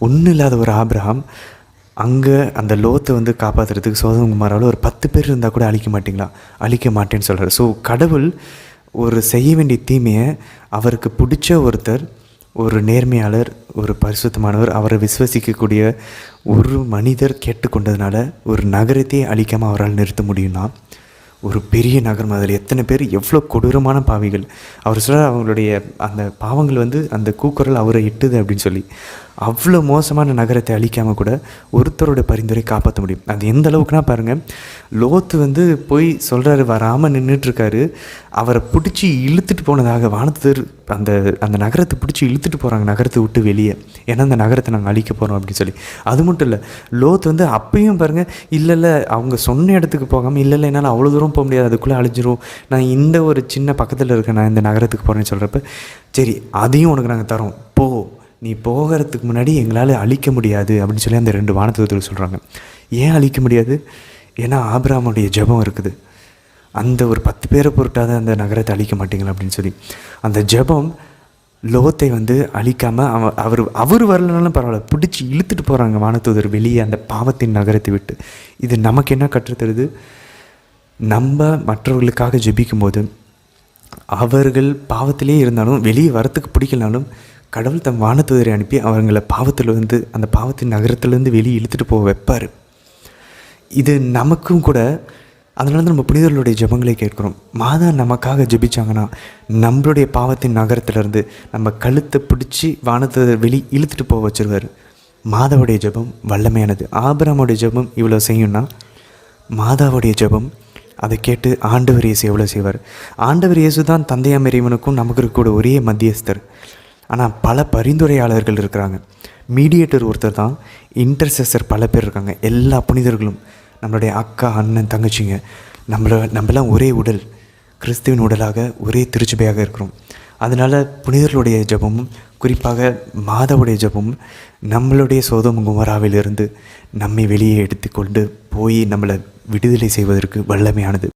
ஒன்றும் இல்லாத ஒரு ஆபிரகாம் அங்கே அந்த லோத்தை வந்து காப்பாற்றுறதுக்கு சோதோம் குமாராவில் ஒரு 10 பேர் இருந்தால் கூட அழிக்க மாட்டிங்களா, அழிக்க மாட்டேன்னு சொல்கிறார். ஸோ கடவுள் ஒரு செய்ய வேண்டிய தீமையை அவருக்கு பிடிச்ச ஒருத்தர், ஒரு நேர்மையாளர், ஒரு பரிசுத்தமானவர், அவரை விசுவசிக்கக்கூடிய ஒரு மனிதர் கேட்டுக்கொண்டதுனால ஒரு நகரத்தையே அழிக்காமல் அவரால் நிறுத்த முடியும்னா, ஒரு பெரிய நகரம், அதில் எத்தனை பேர், எவ்வளோ கொடூரமான பாவிகள். அவர் சொல்கிறார் அவங்களுடைய அந்த பாவங்கள் வந்து அந்த கூக்குரல் அவரை இட்டுது அப்படின்னு சொல்லி. அவ்வளோ மோசமான நகரத்தை அழிக்காமல் கூட ஒருத்தரோட பரிந்துரை காப்பாற்ற முடியும். அது எந்த அளவுக்குனா பாருங்கள், லோத்து வந்து போய் சொல்கிறாரு, வராமல் நின்றுட்டுருக்காரு. அவரை பிடிச்சி இழுத்துட்டு போனதாக வானத்தர் அந்த அந்த நகரத்தை பிடிச்சி இழுத்துட்டு போகிறாங்க நகரத்தை விட்டு வெளியே. ஏன்னா அந்த நகரத்தை நாங்கள் அழிக்க போகிறோம் அப்படின்னு சொல்லி. அது மட்டும் இல்லை, லோத்து வந்து அப்பயும் பாருங்கள், இல்லை அவங்க சொன்ன இடத்துக்கு போகாமல், இல்லை என்னால் அவ்வளோ தூரம் போக முடியாது, அதுக்குள்ளே அழிஞ்சிரும், நான் இந்த ஒரு சின்ன பக்கத்தில் இருக்கேன், நான் இந்த நகரத்துக்கு போகிறேன்னு சொல்கிறப்ப, சரி அதையும் உனக்கு நாங்கள் தரோம், போ, நீ போகிறதுக்கு முன்னாடி எங்களால் அழிக்க முடியாது அப்படின்னு சொல்லி அந்த 2 வானதூதர்கள் சொல்கிறாங்க. ஏன் அழிக்க முடியாது? ஏன்னா ஆபிரகாமுடைய ஜெபம் இருக்குது. அந்த ஒரு 10 பேரை பொருட்டாத அந்த நகரத்தை அழிக்க மாட்டீங்களா அப்படின்னு சொல்லி அந்த ஜெபம் லோத்தை வந்து அழிக்காமல் அவர் வரலனாலும் பரவாயில்ல, பிடிச்சி இழுத்துட்டு போகிறாங்க வானதூதர் வெளியே அந்த பாவத்தின் நகரத்தை விட்டு. இது நமக்கு என்ன கற்றுத்தருது? நம்ம மற்றவர்களுக்காக ஜெபிக்கும் போது அவர்கள் பாவத்திலே இருந்தாலும் வெளியே வரத்துக்கு பிடிக்கலனாலும் கடவுள் தம் வானதூதரை அனுப்பி அவங்களை பாவத்திலிருந்து, அந்த பாவத்தின் நகரத்துலேருந்து வெளியே இழுத்துட்டு போக வைப்பார். இது நமக்கும் கூட. அதனால தான் நம்ம புனிதர்களுடைய ஜெபங்களை கேட்குறோம். மாதா நமக்காக ஜெபிச்சாங்கன்னா நம்மளுடைய பாவத்தின் நகரத்துலேருந்து நம்ம கழுத்தை பிடிச்சி வானதூதர் வெளியே இழுத்துட்டு போக வச்சுருவார். மாதாவுடைய ஜெபம் வல்லமையானது. ஆபிரகாமுடைய ஜெபம் இவ்வளோ செய்யும்னா மாதாவுடைய ஜெபம் அதை கேட்டு ஆண்டவர் இயேசு எவ்வளோ செய்வார். ஆண்டவர் இயேசு தான் தந்தையாம் இறைவனுக்கும் நமக்கு கூட ஒரே மத்தியஸ்தர். ஆனால் பல பரிந்துரையாளர்கள் இருக்கிறாங்க. மீடியேட்டர் ஒருத்தர் தான், இன்டர்செசர் பல பேர் இருக்காங்க. எல்லா புனிதர்களும், நம்மளுடைய அக்கா, அண்ணன், தங்கச்சிங்க, நம்மளாம் ஒரே உடல், கிறிஸ்துவின் உடலாக ஒரே திருச்சபையாக இருக்கிறோம். அதனால் புனிதர்களுடைய ஜெபமும் குறிப்பாக மாதாவுடைய ஜெபமும் நம்மளுடைய சோதோம் குமராவிலிருந்து நம்மை வெளியே எடுத்துக்கொண்டு போய் நம்மளை விடுதலை செய்வதற்கு வல்லமையானது.